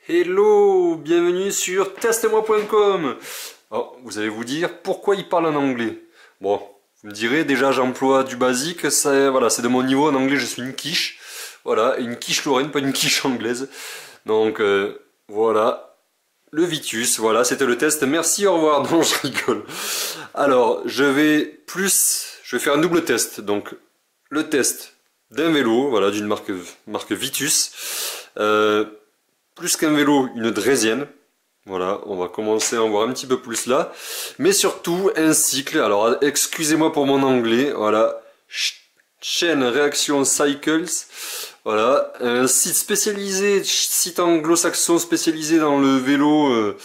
Hello, bienvenue sur teste-moi.com. Vous allez vous dire pourquoi il parle en anglais. Bon, vous me direz déjà j'emploie du basique, voilà, c'est de mon niveau en anglais, je suis une quiche. Voilà, une quiche lorraine, pas une quiche anglaise. Donc voilà, le Vitus, voilà, c'était le test. Merci, au revoir. Non, je rigole. Alors, je vais faire un double test. Donc, le test d'un vélo, voilà, d'une marque Vitus. Plus qu'un vélo, une draisienne. Voilà, on va commencer à en voir un petit peu plus là. Mais surtout, un cycle. Alors, excusez-moi pour mon anglais. Voilà, Chain Reaction Cycles. Voilà, un site spécialisé, site anglo-saxon spécialisé dans le vélo.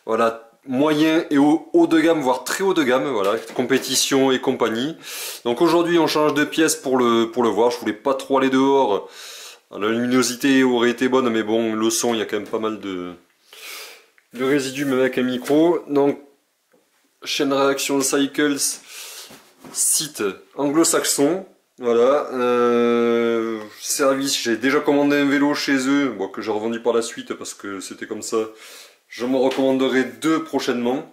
Voilà, moyen et haut de gamme, voire très haut de gamme, voilà, compétition et compagnie. Donc aujourd'hui on change de pièce pour le voir, je voulais pas trop aller dehors, la luminosité aurait été bonne, mais bon, le son, il y a quand même pas mal de résidus même avec un micro. Donc, chaîne Reaction Cycles, site anglo-saxon, voilà, service, j'ai déjà commandé un vélo chez eux, bon, que j'ai revendu par la suite parce que c'était comme ça. Je me recommanderai 2 prochainement.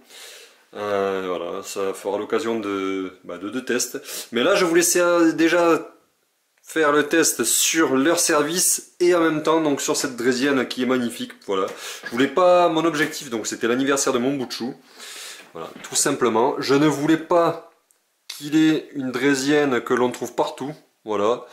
Voilà, ça fera l'occasion de 2 tests. Mais là, je vous laissais déjà faire le test sur leur service et en même temps donc sur cette draisienne qui est magnifique. Voilà, je voulais pas, mon objectif donc c'était l'anniversaire de mon bout de chou. Voilà, tout simplement. Je ne voulais pas qu'il ait une draisienne que l'on trouve partout. Voilà.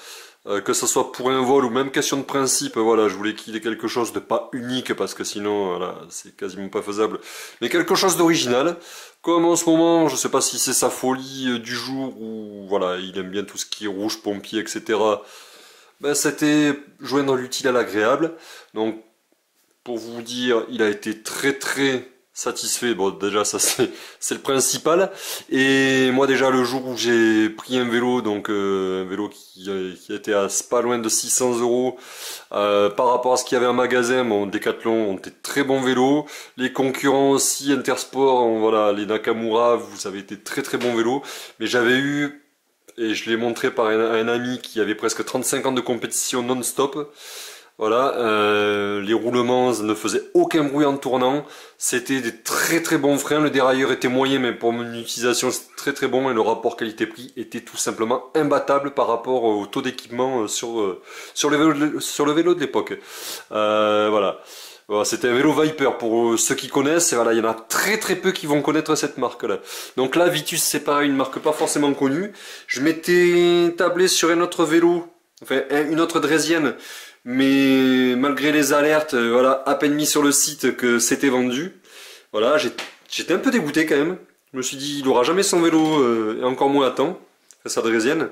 Que ce soit pour un vol ou même question de principe, voilà, je voulais qu'il ait quelque chose de pas unique parce que sinon, voilà, c'est quasiment pas faisable, mais quelque chose d'original. Comme en ce moment, je sais pas si c'est sa folie du jour ou voilà, il aime bien tout ce qui est rouge, pompier, etc. Ben, c'était joindre l'utile à l'agréable. Donc, pour vous dire, il a été très satisfait. Bon, déjà ça c'est le principal. Et moi déjà le jour où j'ai pris un vélo, donc un vélo qui était à pas loin de 600 €, par rapport à ce qu'il y avait en magasin, bon, Decathlon ont des très bons vélos. Les concurrents aussi, Intersport, voilà, les Nakamura, vous avez été très bons vélos. Mais j'avais eu, et je l'ai montré par un ami qui avait presque 35 ans de compétition non-stop. Voilà, les roulements ne faisaient aucun bruit en tournant, c'était des très bons freins, le dérailleur était moyen mais pour mon utilisation c'est très bon et le rapport qualité-prix était tout simplement imbattable par rapport au taux d'équipement sur le vélo de l'époque. Voilà. Voilà, c'était un vélo Viper pour ceux qui connaissent, et voilà, il y en a très peu qui vont connaître cette marque là. Donc là, Vitus c'est pareil, une marque pas forcément connue. Je m'étais tablé sur un autre vélo, enfin une autre draisienne, mais malgré les alertes, voilà, à peine mis sur le site que c'était vendu. Voilà, j'étais un peu dégoûté quand même. Je me suis dit, il aura jamais son vélo, et encore moins à temps, sa draisienne.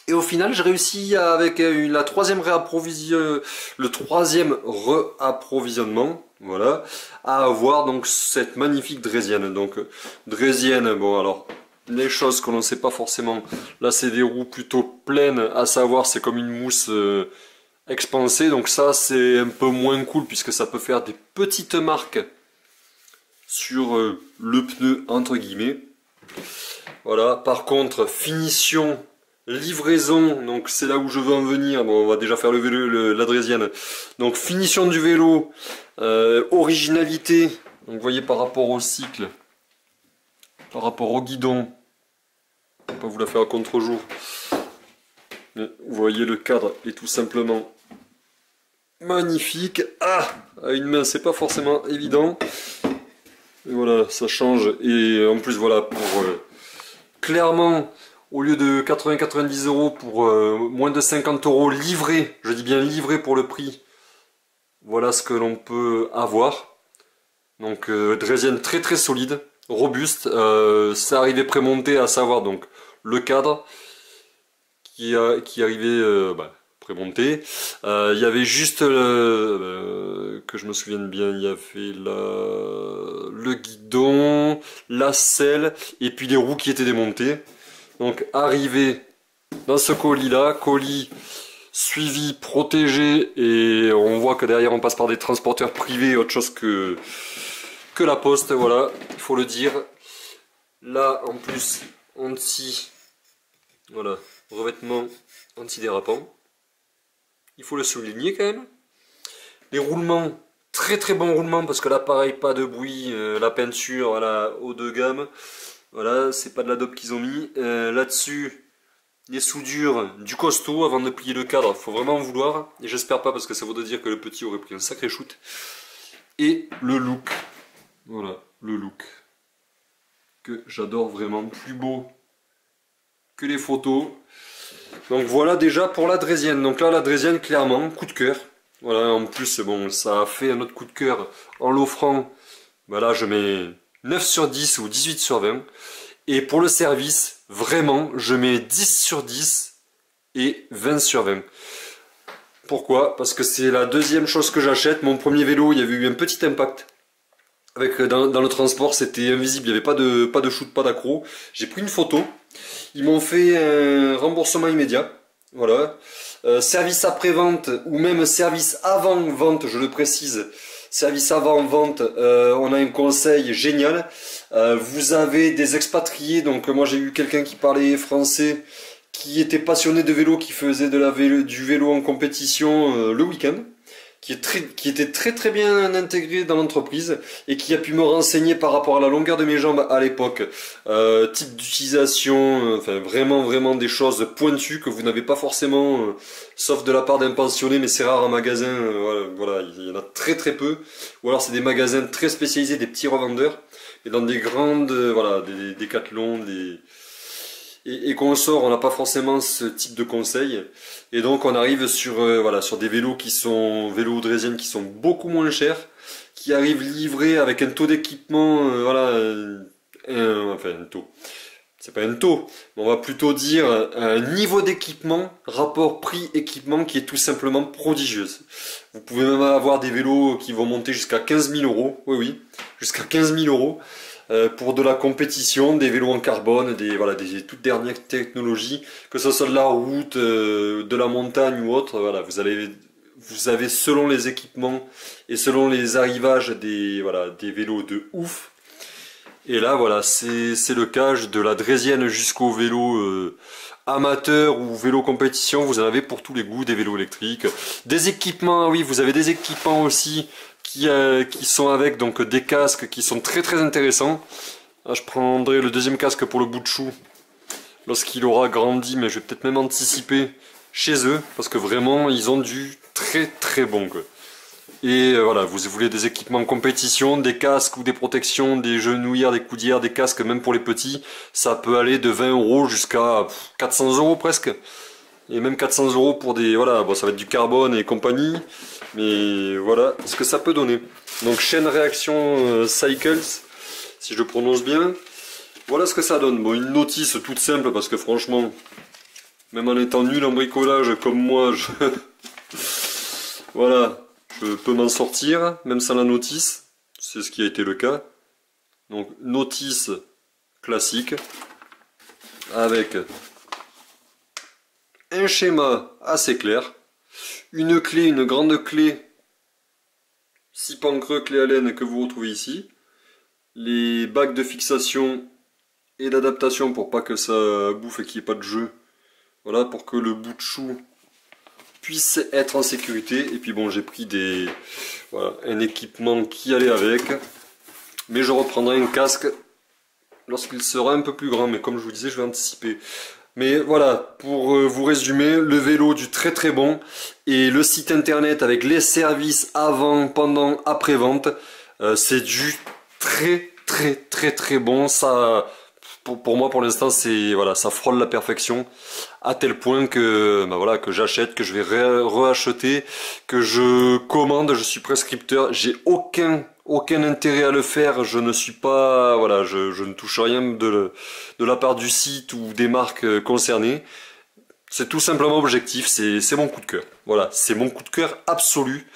Et au final, j'ai réussi avec le troisième réapprovisionnement, voilà, à avoir donc cette magnifique draisienne. Donc draisienne, bon alors les choses que l'on ne sait pas forcément. Là, c'est des roues plutôt pleines, à savoir c'est comme une mousse expansée. Donc ça, c'est un peu moins cool puisque ça peut faire des petites marques sur le pneu entre guillemets. Voilà. Par contre, finition. Livraison, donc c'est là où je veux en venir. Bon, on va déjà faire la draisienne. Donc finition du vélo, originalité. Donc vous voyez par rapport au cycle, par rapport au guidon, je vais pas vous la faire à contre-jour. Vous voyez le cadre est tout simplement magnifique. Ah, à une main c'est pas forcément évident. Et voilà, ça change. Et en plus voilà pour clairement. Au lieu de 80-90 € pour moins de 50 € livré, je dis bien livré pour le prix, voilà ce que l'on peut avoir. Donc draisienne très solide, robuste, ça arrivait prémonté, à savoir donc le cadre qui arrivait prémonté. Il y avait juste, que je me souvienne bien, il y avait le guidon, la selle et puis les roues qui étaient démontées. Donc arrivé dans ce colis là, colis suivi, protégé, et on voit que derrière on passe par des transporteurs privés, autre chose que la poste, voilà, il faut le dire. Là en plus voilà, revêtement antidérapant, il faut le souligner quand même. Les roulements très très bon roulement parce que là pareil, pas de bruit, la peinture, voilà, haut de gamme. Voilà, c'est pas de la dope qu'ils ont mis. Là-dessus, les soudures du costaud avant de plier le cadre, faut vraiment en vouloir. Et j'espère pas parce que ça voudrait dire que le petit aurait pris un sacré shoot. Et le look, voilà, le look que j'adore vraiment, plus beau que les photos. Donc voilà déjà pour la Draisienne. Donc là la Draisienne clairement, coup de cœur. Voilà, en plus bon, ça a fait un autre coup de cœur en l'offrant. Voilà, je mets 9 sur 10 ou 18 sur 20. Et pour le service, vraiment, je mets 10 sur 10 et 20 sur 20. Pourquoi? Parce que c'est la deuxième chose que j'achète. Mon premier vélo, il y avait eu un petit impact. Dans le transport, c'était invisible, il n'y avait pas de shoot, pas d'accro. J'ai pris une photo. Ils m'ont fait un remboursement immédiat. Voilà. Service après-vente ou même service avant-vente, je le précise. Service avant-vente, on a un conseil génial. Vous avez des expatriés, donc moi j'ai eu quelqu'un qui parlait français, qui était passionné de vélo, qui faisait du vélo en compétition le week-end. Qui était très très bien intégré dans l'entreprise et qui a pu me renseigner par rapport à la longueur de mes jambes à l'époque, type d'utilisation, enfin vraiment des choses pointues que vous n'avez pas forcément, sauf de la part d'un pensionné, mais c'est rare en magasin, voilà, il y en a très très peu, ou alors c'est des magasins très spécialisés, des petits revendeurs, et dans des grandes, voilà, des Decathlon, et qu'on sort, on n'a pas forcément ce type de conseil. Et donc on arrive sur, voilà, sur des vélos vélos draisiennes qui sont beaucoup moins chers, qui arrivent livrés avec un taux d'équipement, voilà, enfin un taux. C'est pas un taux, mais on va plutôt dire un niveau d'équipement, rapport prix-équipement qui est tout simplement prodigieuse. Vous pouvez même avoir des vélos qui vont monter jusqu'à 15 000 euros, oui, jusqu'à 15 000 euros. Pour de la compétition, des vélos en carbone, des toutes dernières technologies, que ce soit de la route, de la montagne ou autre, voilà, vous avez selon les équipements et selon les arrivages des vélos de ouf. Et là voilà, c'est le cas de la Draisienne jusqu'au vélo amateur ou vélo compétition, vous en avez pour tous les goûts, des vélos électriques, des équipements, oui, vous avez des équipements aussi qui sont avec donc des casques qui sont très très intéressants. Là, je prendrai le deuxième casque pour le bout de chou lorsqu'il aura grandi, mais je vais peut-être même anticiper chez eux parce que vraiment ils ont du très très bon quoi. Et voilà, vous voulez des équipements en compétition, des casques ou des protections, des genouillères, des coudières, des casques, même pour les petits, ça peut aller de 20 euros jusqu'à 400 euros presque. Et même 400 euros pour des... Voilà, bon, ça va être du carbone et compagnie, mais voilà ce que ça peut donner. Donc chaîne réaction Cycles, si je le prononce bien. Voilà ce que ça donne. Bon, une notice toute simple parce que franchement, même en étant nul en bricolage comme moi, voilà. Je peux m'en sortir, même sans la notice, c'est ce qui a été le cas. Donc notice classique, avec un schéma assez clair, une clé, une grande clé, 6 pans creux, clé Allen que vous retrouvez ici, les bacs de fixation et d'adaptation pour pas que ça bouffe et qu'il n'y ait pas de jeu, voilà, pour que le bout de chou puisse être en sécurité. Et puis bon, j'ai pris un équipement qui allait avec, mais je reprendrai un casque lorsqu'il sera un peu plus grand, mais comme je vous disais, je vais anticiper. Mais voilà, pour vous résumer, le vélo du très très bon et le site internet avec les services avant, pendant, après vente, c'est du très très très très bon. Ça, pour moi pour l'instant, c'est voilà, ça frôle la perfection à tel point que voilà, que j'achète, que je vais reacheter, que je commande, je suis prescripteur, j'ai aucun intérêt à le faire, je ne suis pas, voilà, je ne touche rien de la part du site ou des marques concernées. C'est tout simplement objectif, c'est mon coup de cœur. Voilà, c'est mon coup de cœur absolu.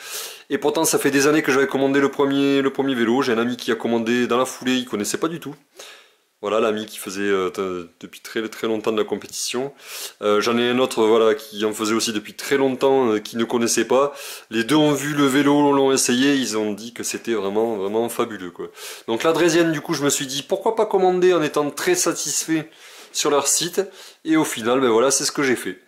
Et pourtant, ça fait des années que j'avais commandé le premier vélo. J'ai un ami qui a commandé dans la foulée, il connaissait pas du tout. Voilà, l'ami qui faisait depuis très très longtemps de la compétition. J'en ai un autre voilà, qui en faisait aussi depuis très longtemps, qui ne connaissait pas. Les deux ont vu le vélo, l'ont essayé, ils ont dit que c'était vraiment fabuleux quoi. Donc la Draisienne, du coup, je me suis dit pourquoi pas commander en étant très satisfait sur leur site. Et au final, ben voilà, c'est ce que j'ai fait.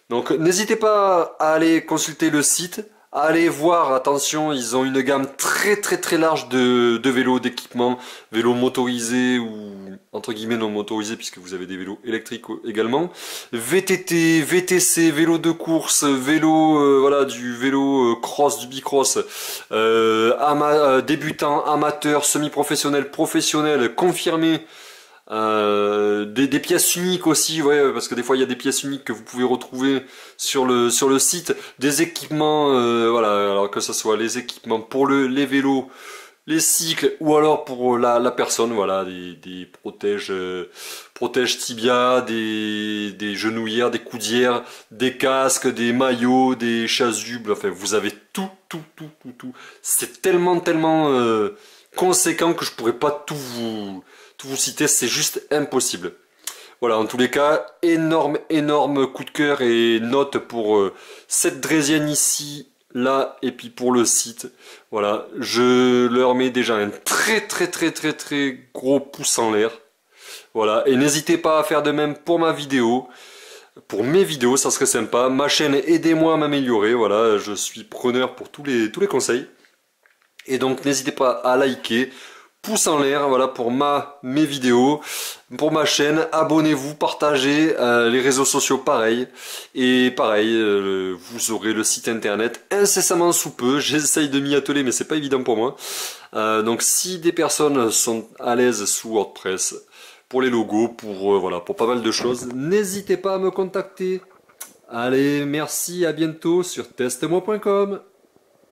Donc n'hésitez pas à aller consulter le site, Allez voir, attention, ils ont une gamme très large de vélos, d'équipements, vélos motorisés ou entre guillemets non motorisés puisque vous avez des vélos électriques également. VTT, VTC, vélo de course, vélo, voilà, du vélo cross, du bicross, débutant, amateur, semi-professionnel, professionnel, confirmé. Des pièces uniques aussi, ouais, parce que des fois il y a des pièces uniques que vous pouvez retrouver sur le site, des équipements, voilà, alors que ce soit les équipements pour les vélos, les cycles ou alors pour la personne, voilà, des protèges tibia, des genouillères, des coudières, des casques, des maillots, des chasubles, enfin vous avez tout. C'est tellement conséquent que je pourrais pas tout vous citer, c'est juste impossible. Voilà, en tous les cas, énorme coup de cœur et note pour cette draisienne ici, là, et puis pour le site. Voilà, je leur mets déjà un très gros pouce en l'air. Voilà, et n'hésitez pas à faire de même pour ma vidéo. Pour mes vidéos, ça serait sympa. Ma chaîne, aidez-moi à m'améliorer. Voilà, je suis preneur pour tous les conseils. Et donc, n'hésitez pas à liker. Pouce en l'air, voilà, pour mes vidéos, pour ma chaîne, abonnez-vous, partagez, les réseaux sociaux pareil, et pareil, vous aurez le site internet incessamment sous peu, j'essaye de m'y atteler mais c'est pas évident pour moi, donc si des personnes sont à l'aise sous WordPress, pour les logos, voilà, pour pas mal de choses, n'hésitez pas à me contacter. Allez, merci, à bientôt sur testmoi.com.